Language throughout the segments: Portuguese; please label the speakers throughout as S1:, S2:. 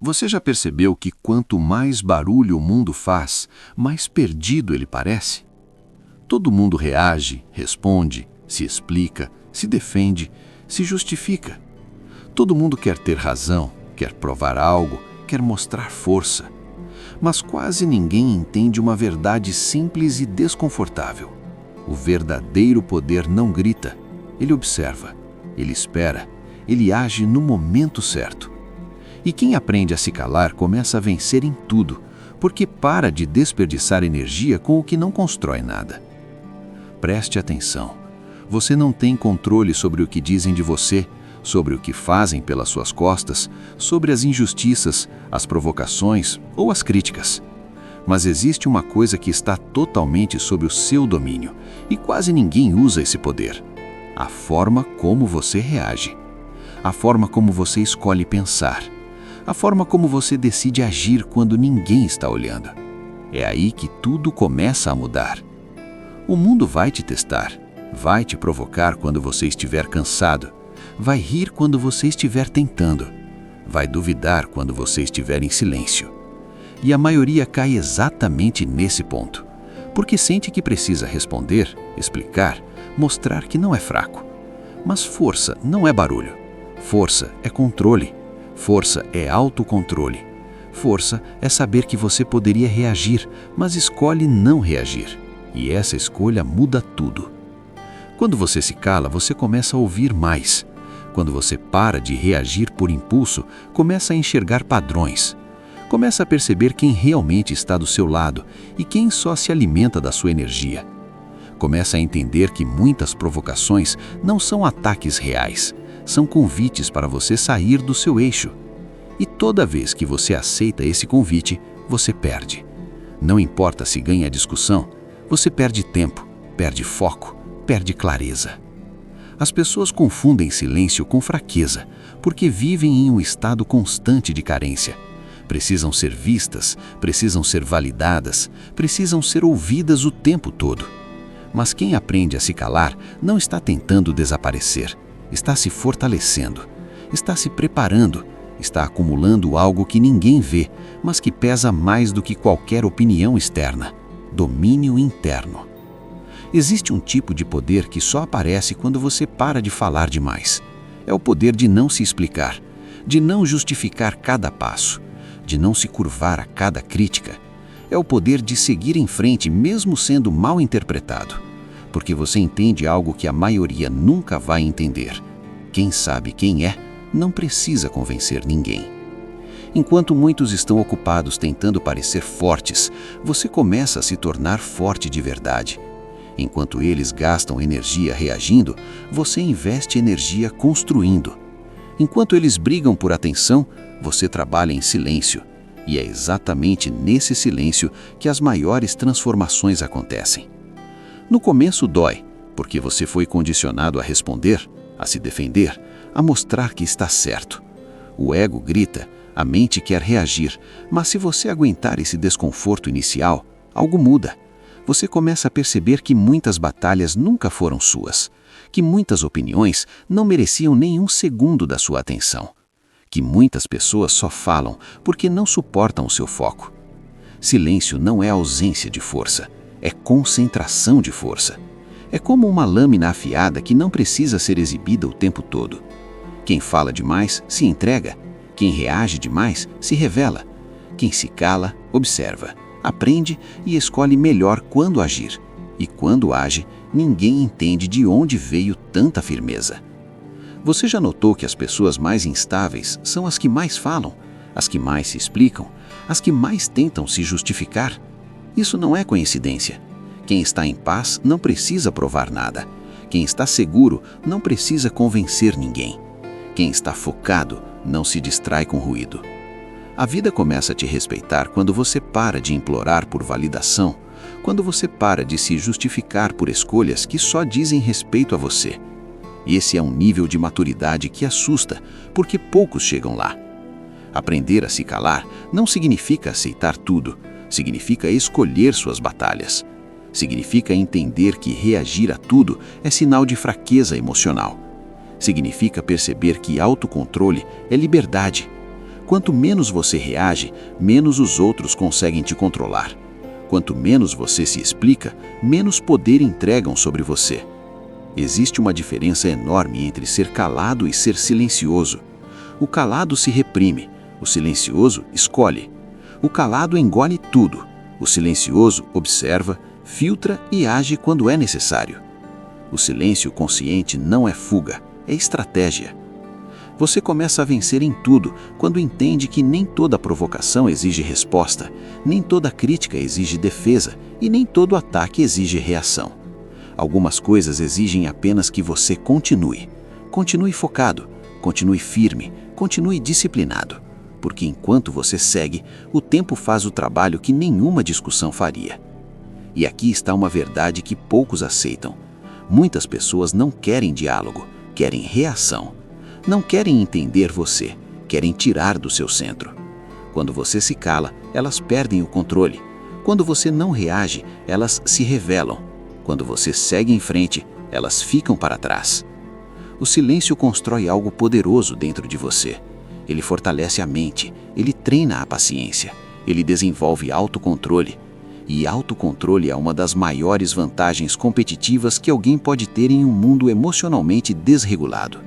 S1: Você já percebeu que quanto mais barulho o mundo faz, mais perdido ele parece? Todo mundo reage, responde, se explica, se defende, se justifica. Todo mundo quer ter razão, quer provar algo, quer mostrar força. Mas quase ninguém entende uma verdade simples e desconfortável. O verdadeiro poder não grita, ele observa, ele espera, ele age no momento certo. E quem aprende a se calar começa a vencer em tudo, porque para de desperdiçar energia com o que não constrói nada. Preste atenção. Você não tem controle sobre o que dizem de você, sobre o que fazem pelas suas costas, sobre as injustiças, as provocações ou as críticas. Mas existe uma coisa que está totalmente sob o seu domínio, e quase ninguém usa esse poder: a forma como você reage, a forma como você escolhe pensar, a forma como você decide agir quando ninguém está olhando. É aí que tudo começa a mudar. O mundo vai te testar, vai te provocar quando você estiver cansado, vai rir quando você estiver tentando, vai duvidar quando você estiver em silêncio. E a maioria cai exatamente nesse ponto, porque sente que precisa responder, explicar, mostrar que não é fraco. Mas força não é barulho. Força é controle. Força é autocontrole. Força é saber que você poderia reagir, mas escolhe não reagir. E essa escolha muda tudo. Quando você se cala, você começa a ouvir mais. Quando você para de reagir por impulso, começa a enxergar padrões. Começa a perceber quem realmente está do seu lado e quem só se alimenta da sua energia. Começa a entender que muitas provocações não são ataques reais, são convites para você sair do seu eixo. E toda vez que você aceita esse convite, você perde. Não importa se ganha a discussão, você perde tempo, perde foco, perde clareza. As pessoas confundem silêncio com fraqueza, porque vivem em um estado constante de carência. Precisam ser vistas, precisam ser validadas, precisam ser ouvidas o tempo todo. Mas quem aprende a se calar não está tentando desaparecer, está se fortalecendo, está se preparando, está acumulando algo que ninguém vê, mas que pesa mais do que qualquer opinião externa: domínio interno. Existe um tipo de poder que só aparece quando você para de falar demais. É o poder de não se explicar, de não justificar cada passo, de não se curvar a cada crítica. É o poder de seguir em frente mesmo sendo mal interpretado, porque você entende algo que a maioria nunca vai entender. Quem sabe quem é, não precisa convencer ninguém. Enquanto muitos estão ocupados tentando parecer fortes, você começa a se tornar forte de verdade. Enquanto eles gastam energia reagindo, você investe energia construindo. Enquanto eles brigam por atenção, você trabalha em silêncio. E é exatamente nesse silêncio que as maiores transformações acontecem. No começo dói, porque você foi condicionado a responder, a se defender, a mostrar que está certo. O ego grita, a mente quer reagir, mas se você aguentar esse desconforto inicial, algo muda. Você começa a perceber que muitas batalhas nunca foram suas, que muitas opiniões não mereciam nenhum segundo da sua atenção, que muitas pessoas só falam porque não suportam o seu foco. Silêncio não é ausência de força, é concentração de força. É como uma lâmina afiada que não precisa ser exibida o tempo todo. Quem fala demais se entrega, quem reage demais se revela, quem se cala observa, aprende e escolhe melhor quando agir. E quando age, ninguém entende de onde veio tanta firmeza. Você já notou que as pessoas mais instáveis são as que mais falam, as que mais se explicam, as que mais tentam se justificar? Isso não é coincidência. Quem está em paz não precisa provar nada. Quem está seguro não precisa convencer ninguém. Quem está focado não se distrai com ruído. A vida começa a te respeitar quando você para de implorar por validação, quando você para de se justificar por escolhas que só dizem respeito a você. E esse é um nível de maturidade que assusta, porque poucos chegam lá. Aprender a se calar não significa aceitar tudo, significa escolher suas batalhas. Significa entender que reagir a tudo é sinal de fraqueza emocional. Significa perceber que autocontrole é liberdade. Quanto menos você reage, menos os outros conseguem te controlar. Quanto menos você se explica, menos poder entregam sobre você. Existe uma diferença enorme entre ser calado e ser silencioso. O calado se reprime, o silencioso escolhe. O calado engole tudo, o silencioso observa, filtra e age quando é necessário. O silêncio consciente não é fuga, é estratégia. Você começa a vencer em tudo quando entende que nem toda provocação exige resposta, nem toda crítica exige defesa e nem todo ataque exige reação. Algumas coisas exigem apenas que você continue. Continue focado, continue firme, continue disciplinado. Porque enquanto você segue, o tempo faz o trabalho que nenhuma discussão faria. E aqui está uma verdade que poucos aceitam. Muitas pessoas não querem diálogo, querem reação. Não querem entender você, querem tirar do seu centro. Quando você se cala, elas perdem o controle. Quando você não reage, elas se revelam. Quando você segue em frente, elas ficam para trás. O silêncio constrói algo poderoso dentro de você. Ele fortalece a mente, ele treina a paciência, ele desenvolve autocontrole. E autocontrole é uma das maiores vantagens competitivas que alguém pode ter em um mundo emocionalmente desregulado.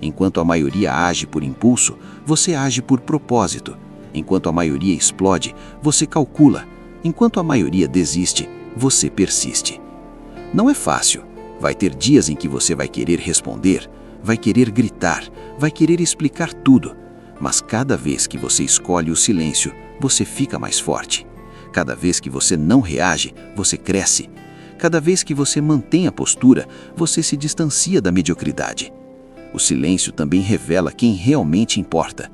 S1: Enquanto a maioria age por impulso, você age por propósito. Enquanto a maioria explode, você calcula. Enquanto a maioria desiste, você persiste. Não é fácil. Vai ter dias em que você vai querer responder, vai querer gritar, vai querer explicar tudo. Mas cada vez que você escolhe o silêncio, você fica mais forte. Cada vez que você não reage, você cresce. Cada vez que você mantém a postura, você se distancia da mediocridade. O silêncio também revela quem realmente importa.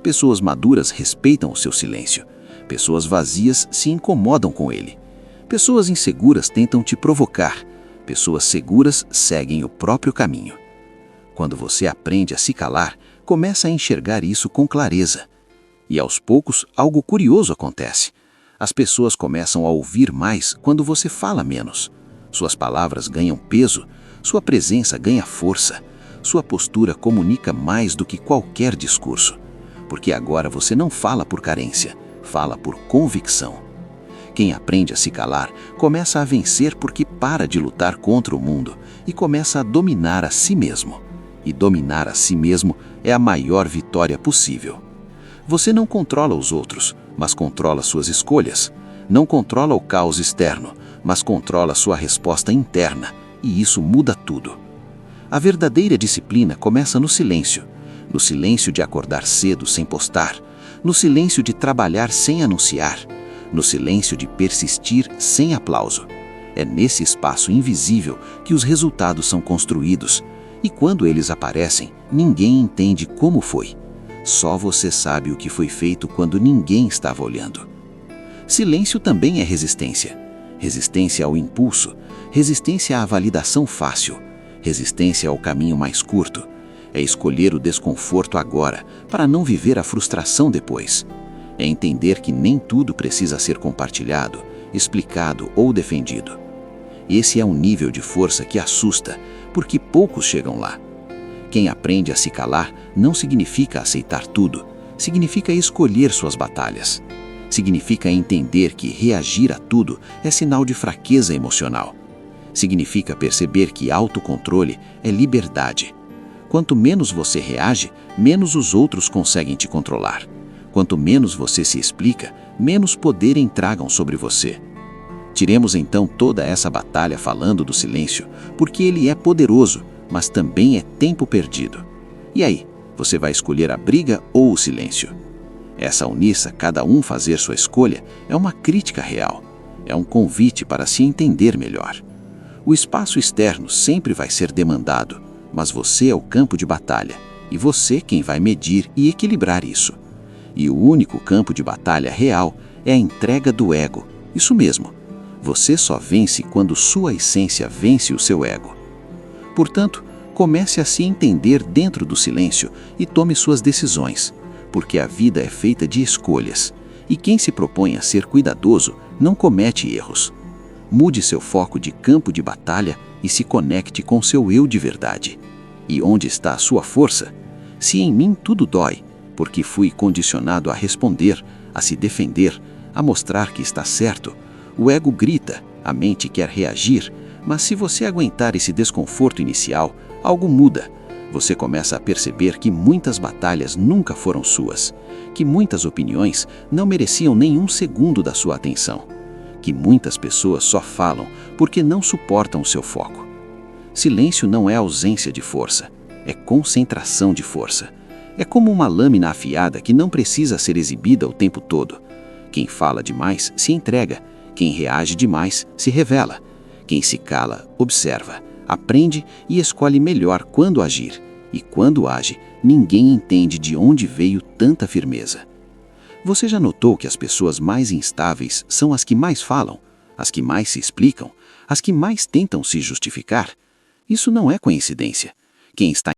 S1: Pessoas maduras respeitam o seu silêncio. Pessoas vazias se incomodam com ele. Pessoas inseguras tentam te provocar. Pessoas seguras seguem o próprio caminho. Quando você aprende a se calar, começa a enxergar isso com clareza. E aos poucos, algo curioso acontece. As pessoas começam a ouvir mais quando você fala menos. Suas palavras ganham peso, sua presença ganha força. Sua postura comunica mais do que qualquer discurso, porque agora você não fala por carência, fala por convicção. Quem aprende a se calar começa a vencer porque para de lutar contra o mundo e começa a dominar a si mesmo. E dominar a si mesmo é a maior vitória possível. Você não controla os outros, mas controla suas escolhas. Não controla o caos externo, mas controla sua resposta interna, e isso muda tudo. A verdadeira disciplina começa no silêncio de acordar cedo sem postar, no silêncio de trabalhar sem anunciar, no silêncio de persistir sem aplauso. É nesse espaço invisível que os resultados são construídos, e quando eles aparecem, ninguém entende como foi. Só você sabe o que foi feito quando ninguém estava olhando. Silêncio também é resistência. Resistência ao impulso, resistência à validação fácil, resistência ao caminho mais curto. É escolher o desconforto agora, para não viver a frustração depois. É entender que nem tudo precisa ser compartilhado, explicado ou defendido. Esse é um nível de força que assusta, porque poucos chegam lá. Quem aprende a se calar não significa aceitar tudo, significa escolher suas batalhas. Significa entender que reagir a tudo é sinal de fraqueza emocional. Significa perceber que autocontrole é liberdade. Quanto menos você reage, menos os outros conseguem te controlar. Quanto menos você se explica, menos poder entregam sobre você. Tiremos então toda essa batalha falando do silêncio, porque ele é poderoso, mas também é tempo perdido. E aí, você vai escolher a briga ou o silêncio? Essa unissa, cada um fazer sua escolha, é uma crítica real. É um convite para se entender melhor. O espaço externo sempre vai ser demandado, mas você é o campo de batalha, e você quem vai medir e equilibrar isso. E o único campo de batalha real é a entrega do ego. Isso mesmo, você só vence quando sua essência vence o seu ego. Portanto, comece a se entender dentro do silêncio e tome suas decisões, porque a vida é feita de escolhas, e quem se propõe a ser cuidadoso não comete erros. Mude seu foco de campo de batalha e se conecte com seu eu de verdade. E onde está a sua força? Se em mim tudo dói,
S2: porque fui condicionado a responder, a se defender, a mostrar que está certo. O ego grita, a mente quer reagir, mas se você aguentar esse desconforto inicial, algo muda. Você começa a perceber que muitas batalhas nunca foram suas, que muitas opiniões não mereciam nenhum segundo da sua atenção, que muitas pessoas só falam porque não suportam o seu foco. Silêncio não é ausência de força, é concentração de força. É como uma lâmina afiada que não precisa ser exibida o tempo todo. Quem fala demais se entrega, quem reage demais se revela. Quem se cala, observa, aprende e escolhe melhor quando agir. E quando age, ninguém entende de onde veio tanta firmeza. Você já notou que as pessoas mais instáveis são as que mais falam, as que mais se explicam, as que mais tentam se justificar? Isso não é coincidência. Quem está